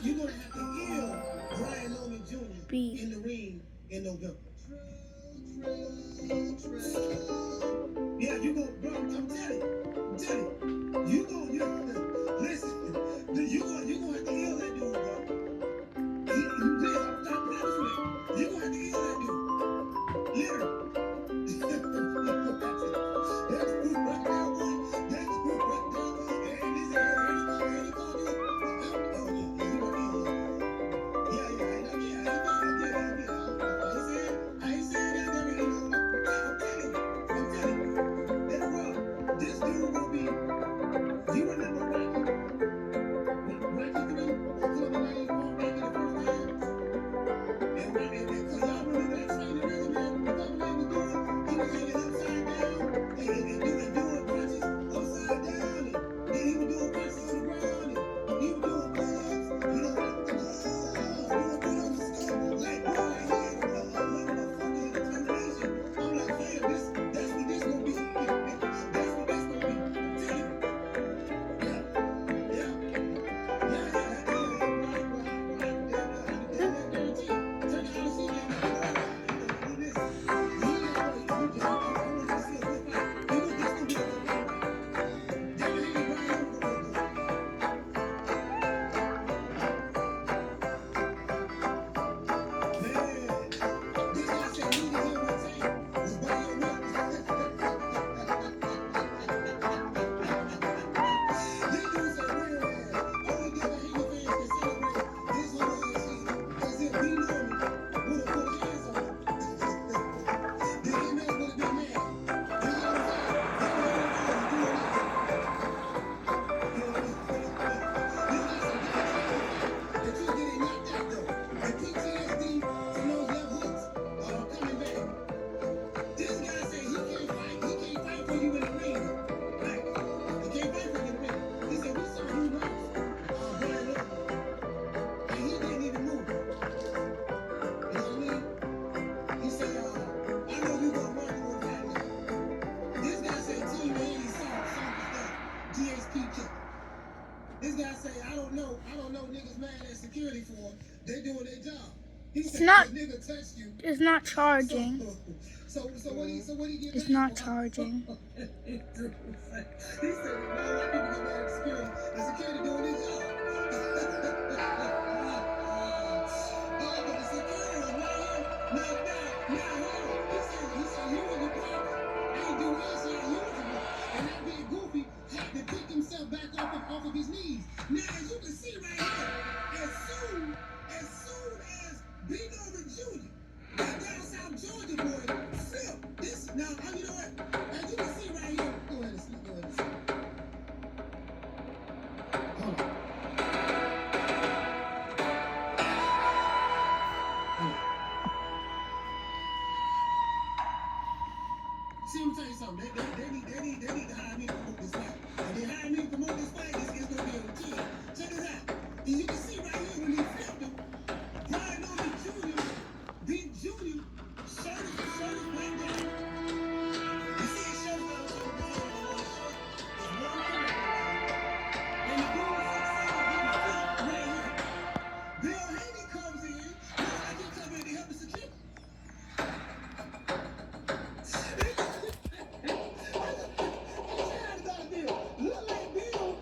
You're gonna have to ill Brian Loman Jr. in the ring in November. Yeah, you gonna, bro. I'm telling you, you gonna listen. You gonna have to ill that dude, bro. Please, I promise you that. You gonna have to ill that dude. Literally. That's who right now, boy. That's who right now. And this ain't gonna do. I ain't saying that there ain't no. I'm telling you. That bro, this dude will be. You remember Rocky? When Rocky 3, Clubber Lang fought Rocky the first time? And because y'all remember that training regimen Clubber Lang was doing? He was hanging upside down and doing punches upside down. And then he was doing punches on the ground. And he was doing pull-ups. You know, doing pull-ups and stuff. Like, bro, like, he had a level of fucking determination. I'm like, man, that's what this gonna be. That's what this gonna be. I'm telling you. This guy say, I don't know niggas mad at security for they doing their job. He said, nigga touched you. It's not charging. So what he get It's mad not for? charging. He said, no, white people get mad at security. The security doing their job. But the security was right here. Now, hold on. He said, you was the problem. Ain't do his shit usually. And that big goofy had to pick himself back off of his knees. Now, as you can see right here, as soon as B. Norman Jr., that down South Georgia boy, flipped this. Now, you know what? As you can see right here, go ahead and see. Hold on. See, I'm tell you something. They need to hire me to promote this fight. If they hire me to promote this fight, it's gonna be on the team. Check this out. And you can see right here when he flipped him, Brian Norman Jr., Big Jr., shirt is right down. You see his shirt down on the ground. It's one thing. And the dude 6'7" right here. Bill Haney comes in. Looks like he come in to help the security. Look like Bill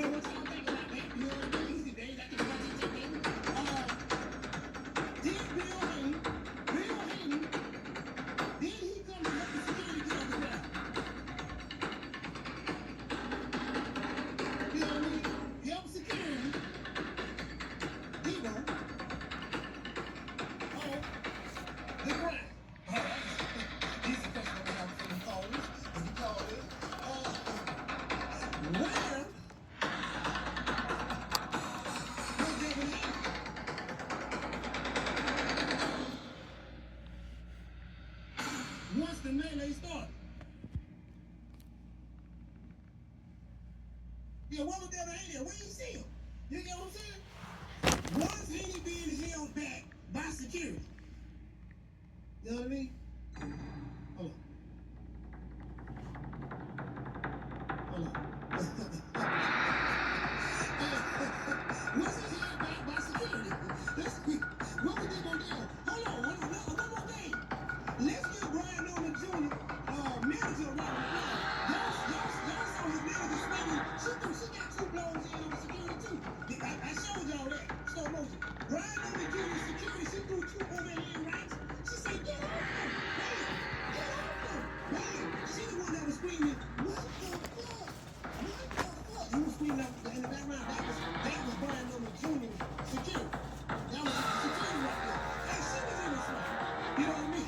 know what y'all think about that? You know what I mean? They got the budget taken. Then Bill Haney, then he comes to help the security guards down. You know what I mean? Help security. Debo. Oh, the grind. These are questions that I'm from the callers. As we call it. Where was Devin Haney? Once the melee started. Yeah, what was Devin Haney? Where you see him? You get what I'm saying? Was Haney being held back by security? You know what I mean? Hold on. Hold on. Was he held back by security? What was they gonna do? Hold on, one more thing. Let's give Brian Norman Jr. Manager a round of applause. Y'all saw his manager swinging. She got 2 blows in on security too. I showed y'all that. Slow motion. Brian Norman Jr. security, she threw 2 overhand rights. She said, get off him. Bam. Get off him. Bam. She the one that was screaming, what the fuck? What the fuck? He was screaming out in the background. That was Brian Norman Jr. security. That was security right there. Hey, she was in this fight. You know what I mean?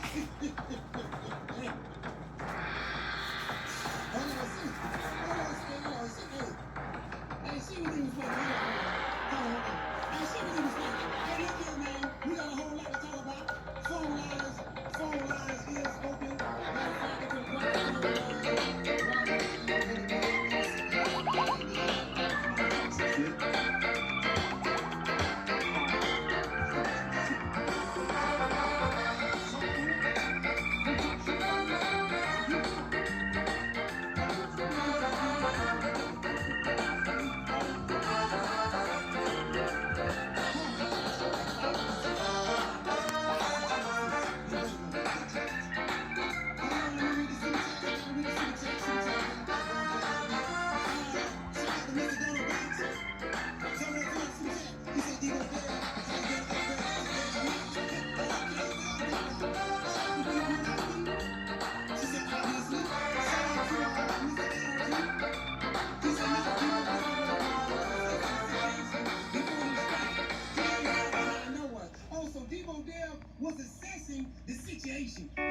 Hey, she was in this fight. Hey, she was in this fight. Hey, look here, man. We got a whole lot to talk about. Phone lines is open. Matter of fact, if you're was assessing the situation. You know?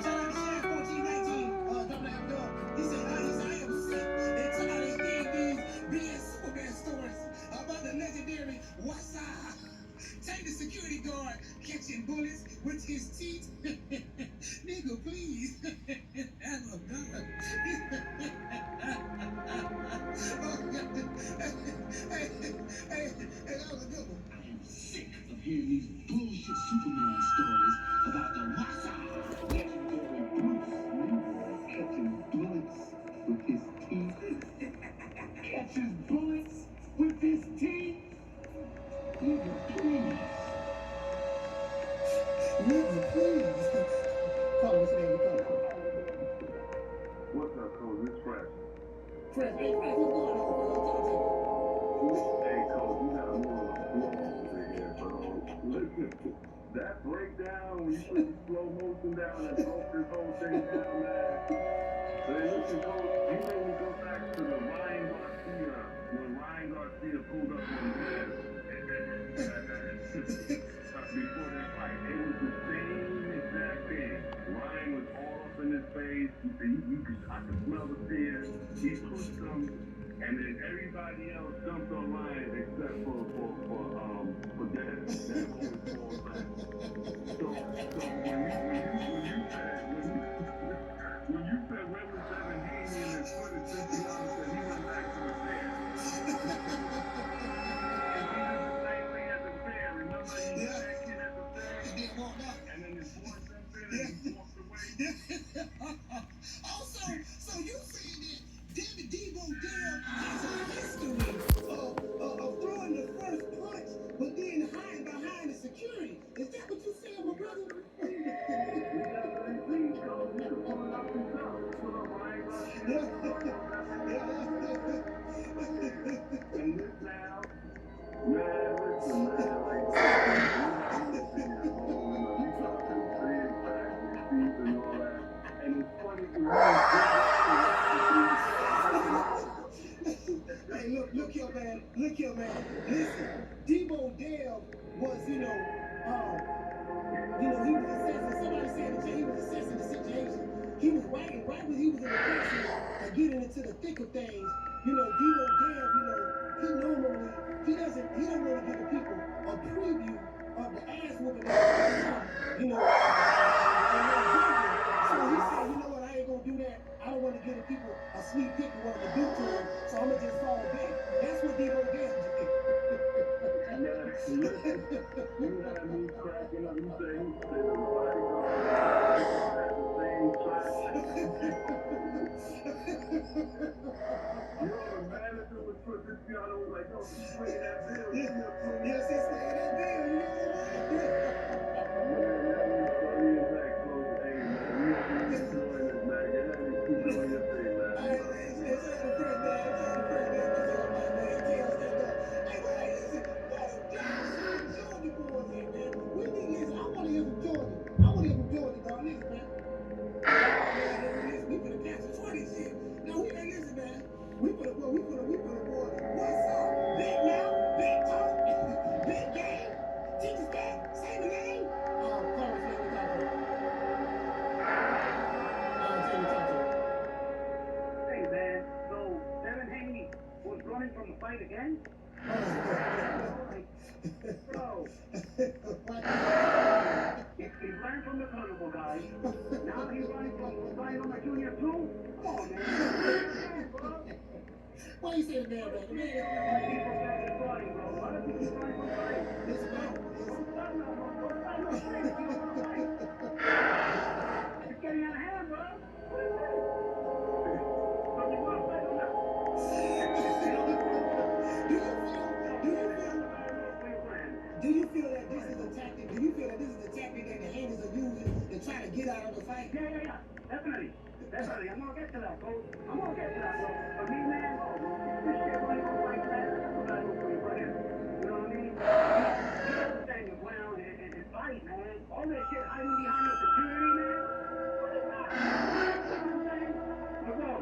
Shout out to Shaq 1419, WFW. He said, I am sick and tired of hearing these BS Superman stories about the legendary Wasa. Take the security guard catching bullets with his teeth. Nigga, please. Have a gun. Hey, that was a good one. I am sick of hearing these bullshit Superman stories about the Wasa. Legendary Bruce Leroy catching bullets with his teeth. Catches bullets with his teeth. Nigga, please. Nigga, please. Call what's name? What's up, Coach? It's Fresh. Fresh, hey, Fresh, what's going on? Hey, Coach, you got a little over here, bro. Listen, that breakdown, when you put the slow motion down and broke this whole thing down, man. So, listen, Coach, you made me go back to the Ryan Garcia, when Ryan Garcia pulled up on his ass before that fight. It was the same exact thing. Ryan was all up in his face. He said, I could smell the fear. He pushed him, and then everybody else jumped on Ryan except for Dad. Dad always falls back. So when you said where was Devin Haney in his footage, since he said he went back to his fair. So you saying that David Debo Dale has a history of throwing the first punch, but then hiding behind the security? Is that what you saying, my brother? he was assessing. Somebody said that he was assessing the situation. He was right when he was in the process of getting into the thick of things. You know, Debo Dab, you know, he don't want to give the people a preview of the ass whooping that's going to come, you know, and they're joking. So he said, you know what, I ain't gonna do that. I don't want to give the people a sneak peek of what I'm gonna do to them, so I'm gonna just fall back. That's what Debo Dab did. You had me cracking up. You say nobody gonna the same track. Yo, the manager was put this guy was like, "Yo, she's playing that bill." Yes, he's playing that bill. You know what? Man, that was funny as heck, bro. Hey, man, we hope you enjoying this, man. Go ahead and keep doing your thing, man. It's the first man. Jordan boys here, man. We need to listen. I want to hear from Jordan. I want to hear from Jordan, dog. Listen, man. We finna catch a 20 shit. Now we ain't listen, man. We finna boy. What's up? Big mouth, big talk, big game. Teacher's back. Say the name. Call us, man. We got to. Jamie, talk to him. Hey man, so Devin Haney was running from the fight again? Bro, he learned from the carnival guys. Now he's running from Ryan Loma Jr. too? Come on, man. Bro. Why you say the man, man? The man is People back is running, bro. Why does he keep running from fight? this man. Don't stop now, bro. Don't stop now. You don't want to fight. It's getting out of hand, bro. What is this? So you want to fight or not? Do you feel that this is a tactic? Do you feel that this is the tactic that the haters are using to try to get out of the fight? Yeah. Definitely. I'm gonna get to that, bro. But me, man, this shit running on like that, that's what I do for you, brother. You know what I mean? You have to stand your ground and fight, man. All that shit hiding behind your security, man. What is that? You know what I'm saying? But bro,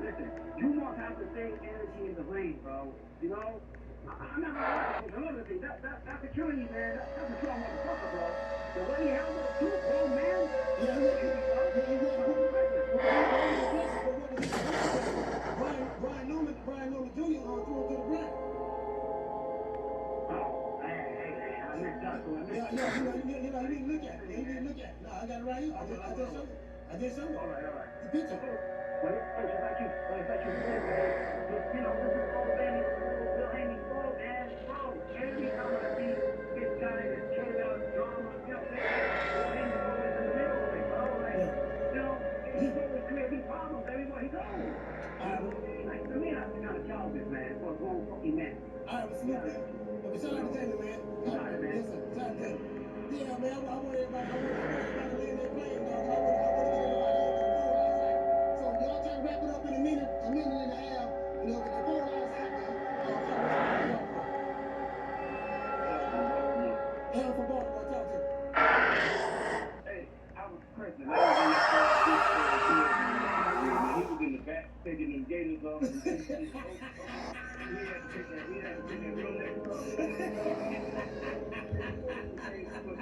listen, you must have the same energy in the ring, bro. You know? I'm not gonna lie, another thing, that security, man, that's a strong motherfucker, bro. The way he held those two grown men, Brian Newman Jr. threw him to the ground. Oh, hey, I missed out. Yeah, you didn't look at it. No, I got it right here. I just showed you. All right. The picture. But it's like you said, man. You know, this is all Bill Haney's fault, man. Bro, every time I see this guy that's carried out drama, you know, Bill Haney's always in the middle of it, bro. Like, you know, he's always creating problems everywhere he goes. Like, to me, that's the kind of job this, man, for a grown fucking man. All right, salute, man. Okay, shout out to Taylor, man. All right, man. Yes, sir. Shout out to Taylor. Yeah, man. I want everybody to land their plane, dog. I want to get everybody over the phone last night. So y'all try to wrap it up in a minute and a half. You know, with the phone last night, man. Hell from Baltimore, talk to me. Hey, I was Chris, and he was in the back taking them gators off. He had to take that real next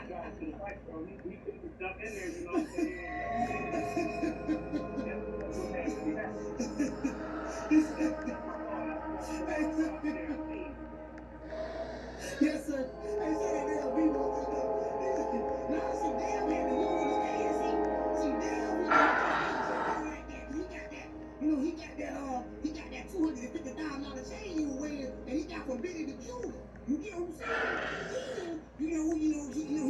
guys to the fight, bro. He couldn't jump in there, you know what I'm saying? That's what Yes, sir. Hey, say that damn Bebo. Now, see, damn, man, the union is crazy. See, damn, he got that. You know, he got that $250,000 chain you were wearing, and he got from Benny the Jeweler. You get what I'm saying? He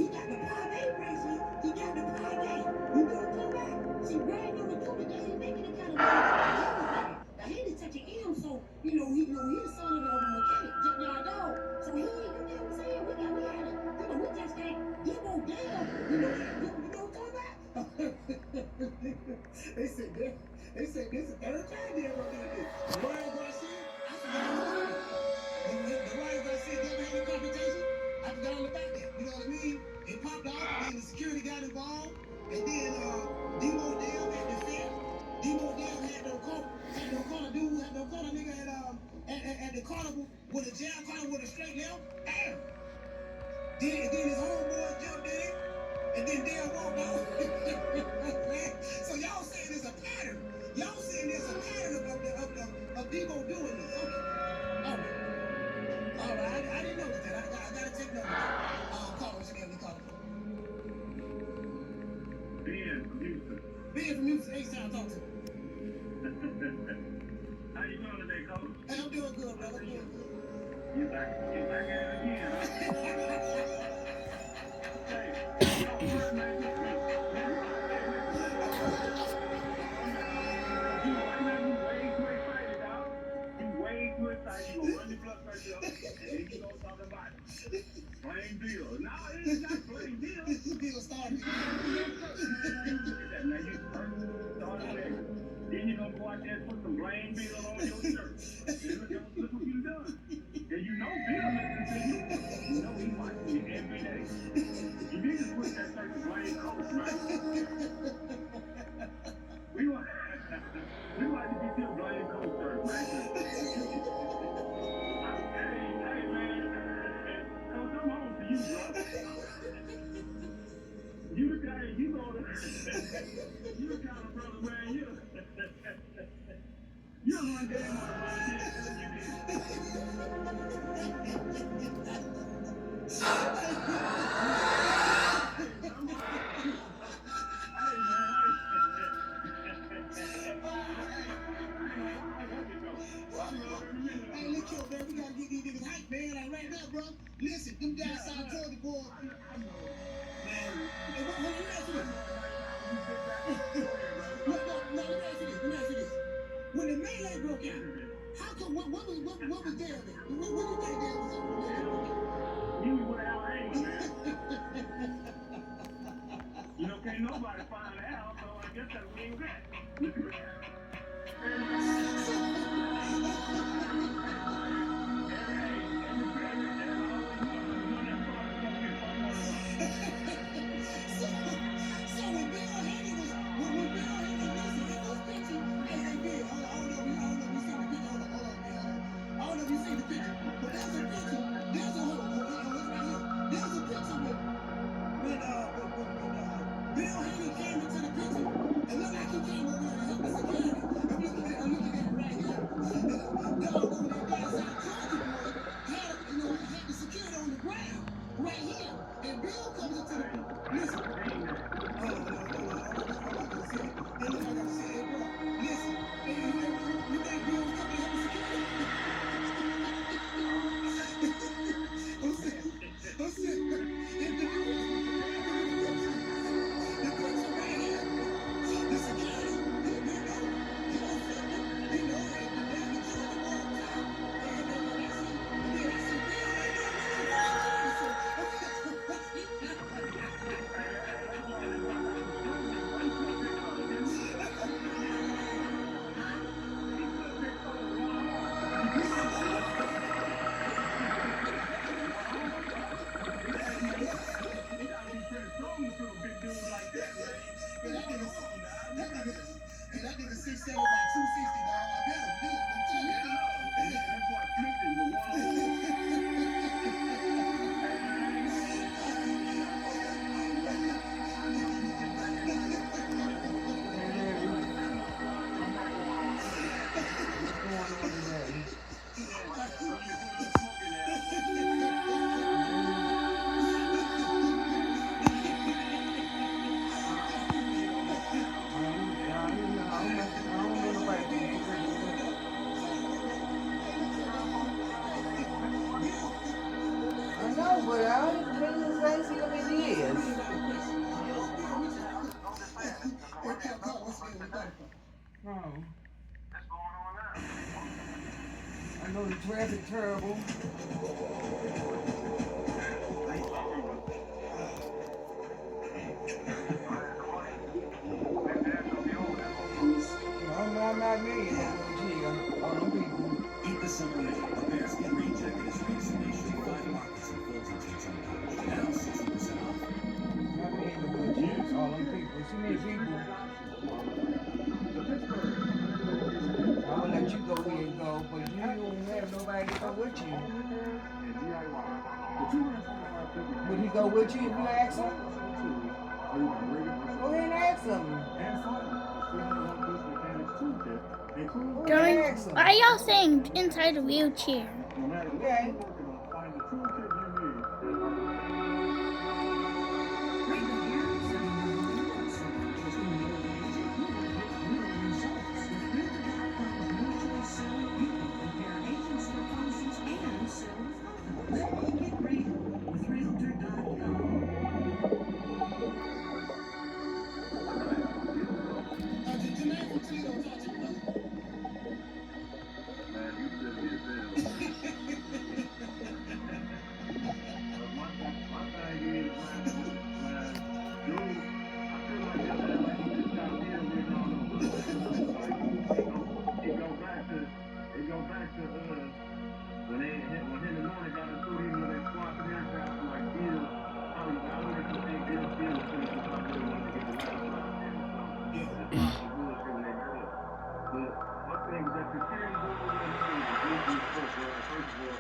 got the parlay bracelet. He got the parlay. You know what I'm talking about? See, Brian Newman Jr., they ain't making the kind of money that the Haney touching him, so he's the son of a mechanic, junkyard dog. So he, you know what I'm saying? We had it. We just got Debo down. You know what I'm talking about? They said this is the third time they're gonna do this. Ryan Garcia, I forgot all about it. The Ryan Garcia Devin Haney confrontation, I forgot all about that. You know what I mean? It popped off, and then the security got involved, and then Debo Dale had the fifth. Debo Dale had no corner nigga at the carnival with a jab carnival with a straight left. Damn. Then his homeboy jumped in it. And then they'll walk out. So y'all saying there's a pattern. Y'all saying there's a pattern of people doing this. Okay. All right. All right. I didn't know that. I gotta take note of that. Call us again. Call. Ben from Houston. Ben from Houston. H-Town, talk to me. How you doing today, Coach? Hey, I'm doing good, brother. I'm doing good. You back at it again, huh? Hey, man, you way too excited, dog. You way too excited. You gonna run your blood pressure up, and then you gonna talk about plain bill. No, it's not plain bill. People started. Look at that, now you first started there. Then you gonna go out there and put some plain bill on your shirt. And look what you done. And you know Bill listens to you. You know he watches you every day. You need to switch that shirt to plain coat, right? We want to get you a plain coat shirt, right? Hey, man. Come home to you, bro. You the guy, you know the kind of brother, man. You're one day more Hey, look here, man. We gotta get these niggas hype, man. Like right now, bro. Listen, them guys South Georgia boys. Man, hey, what you asking me? No, let me ask you this. When the melee broke out, how come, what was there then? What do you think there was over the melee broke out? You was out angry, man. You know, can't nobody find out, so I guess that's what you got. Right here, and Bill comes into the listen. Listen, you think Bill's coming to help security? Who said? If the picture right here, the security, that nigga 6'7" by 260, dog. I bet him. But I ain't been in the same city in years. Oh. I know the traffic terrible. No, not me. All them people. Eat the summer now. The Bearskin Rain Jacket is released nationwide. 5 markets and Fulton takes on pouch. Now 60% off. Not me in the good cheese. All them people. Too many people. I'm gonna let you go where you go, but you don't have nobody to go with you. Would he go with you if you ask him? Or you can bring it Go ahead and ask them. and find it. The 301 Piece Mechanics Toolkit includes During, Ask them. why are y'all saying inside a wheelchair? no matter what Okay. you're working on, find the toolkit you need. Right here, serving your home and serving your community. You will get real results. With Build-A-Gap Homes Mutual Solar, you can compare agents' proposals and sell with others. Get real with Realtor.com. Jermaine from Toledo, talk to me, brother. Man, you silly as hell, man. My thing is, man, dude, I feel like this man, like he just got me written all over. It go back to when him and Norman got into it, even when they squashed the aircraft, like Bill, I don't know if you think Bill was finished with something really wanted to get the last shot at him or something. Yeah. Just like some bullshit when they did it. But my thing is that security doing what they do is business first, bro. First of all,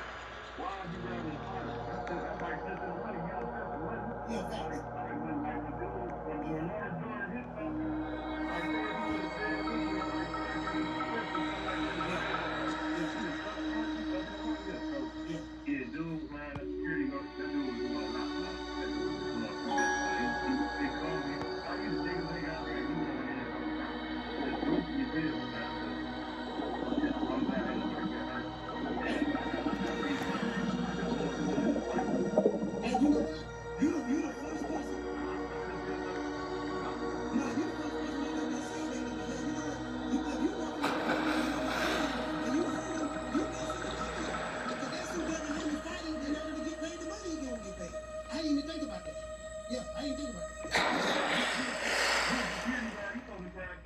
why would you rather that's like missing the money, you know what I'm saying? Money. Yeah, facts. Like when Lawrence joined his stuff, like say if he would have said he was like maybe Chris or something like that, Yeah. this shit is up front, you fucking around here. So Yeah. yeah, dude, man, that security guard, that dude was doing a lot, man. That dude was doing a lot. He called me. I used to think when they got there, he wanted in on the ground. Just goofy as hell, man. But yeah, I'm glad they nobody get hurt. And I got reason. I got more reason to fight. And you know what? You the first person. No, you the first person I've ever seen that because you know what? If you walk in and you hurt him, you messing the money up. Because that's who better him to fighting in order to get paid the money he gonna get paid. I didn't even think about that. Yeah, I didn't think about that.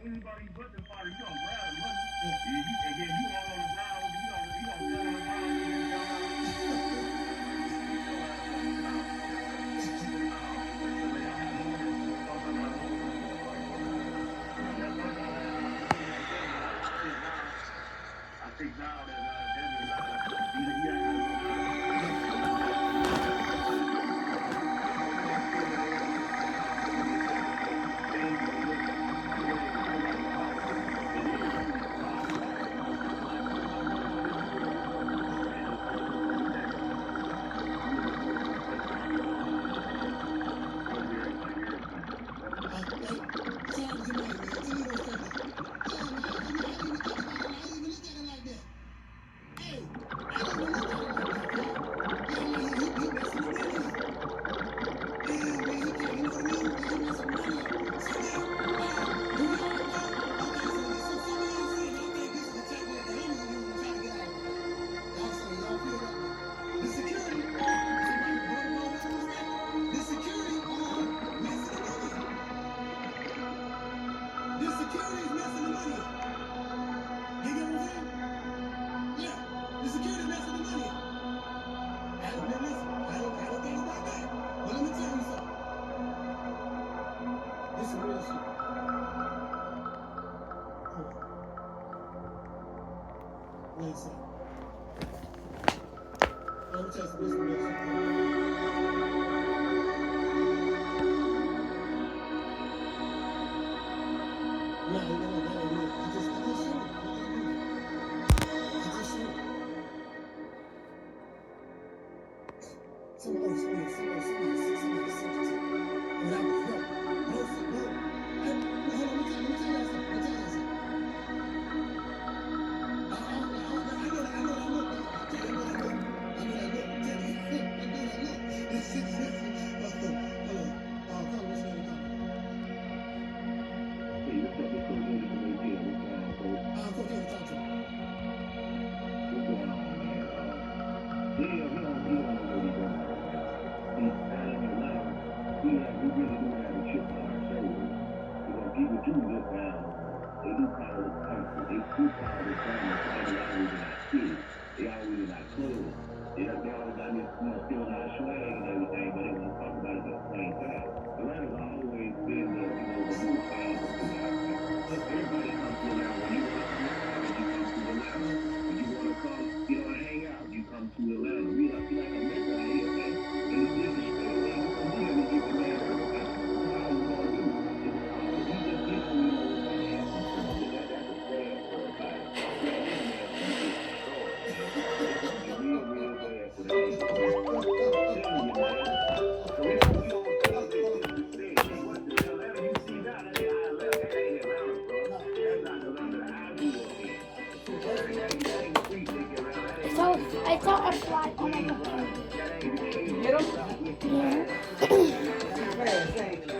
Anybody but the fighter, you don't grab the money. And then you all on the ground, you don't get on the ground and then go I think now that Listen. Let me tell you some real shit. No, that ain't real. I just showed it. I just showed it. Somebody sent it to me. And I was young. No. And hold on, let me tell you something. People do look down. They do call us country. They do call us family. They always in our kids. They always in our clothes. They always got this, still in our swag and everything, but they want to talk about it at the same time. Atlanta's always been the, the most famous thing out there. Everybody comes to Atlanta. When you want to come out, you come to Atlanta. When you want to come, hang out, you come to Atlanta. We like a mecca out here, man. And it's disrespectful. You come here, you get the man. I caught a fly on my computer. You get them? Yeah. Fast, ain't you?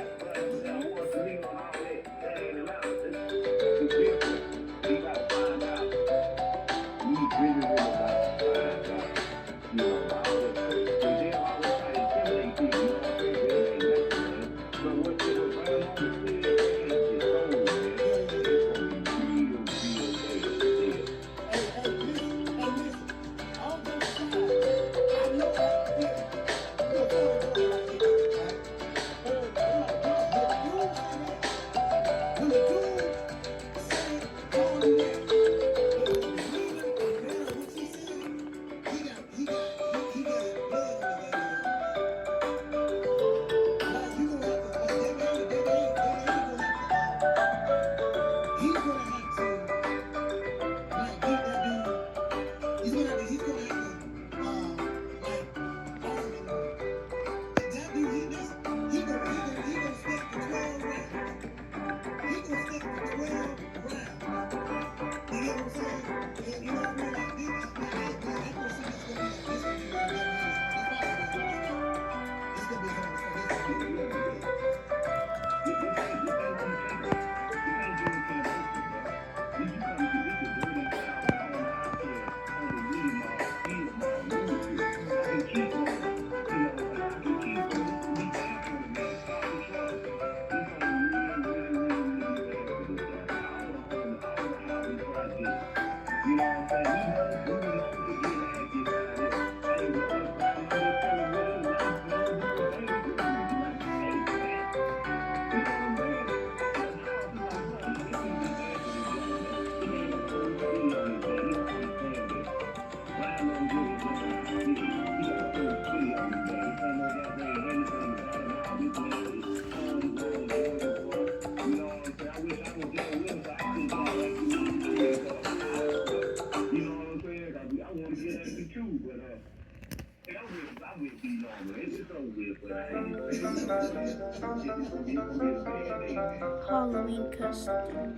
Halloween custom.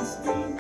Stay